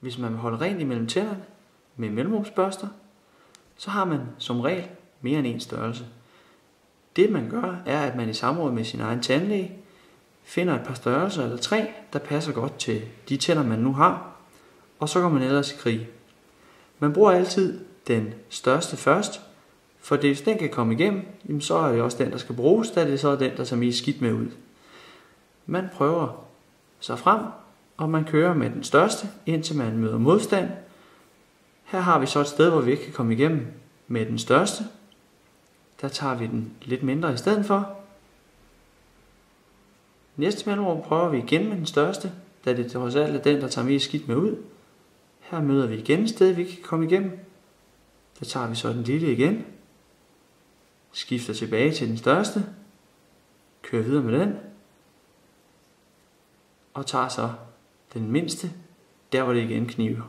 Hvis man vil holde rent imellem tænderne med mellemrumsbørster, så har man som regel mere end en størrelse. Det man gør, er at man i samråd med sin egen tandlæge finder et par størrelser eller 3, der passer godt til de tænder man nu har, og så går man ellers i krig. Man bruger altid den største først, for hvis den kan komme igennem, så er det også den, der skal bruges, da det så er den, der tager mest skidt med ud. Man prøver sig frem, og man kører med den største, indtil man møder modstand. Her har vi så et sted, hvor vi ikke kan komme igennem med den største. Der tager vi den lidt mindre i stedet for. Næste mellemrum prøver vi igen med den største, da det trods alt er den, der tager mest skidt med ud. Her møder vi igen et sted, vi kan komme igennem. Der tager vi så den lille igen. Skifter tilbage til den største. Kører videre med den. Og tager så den mindste, der hvor det igen kniver.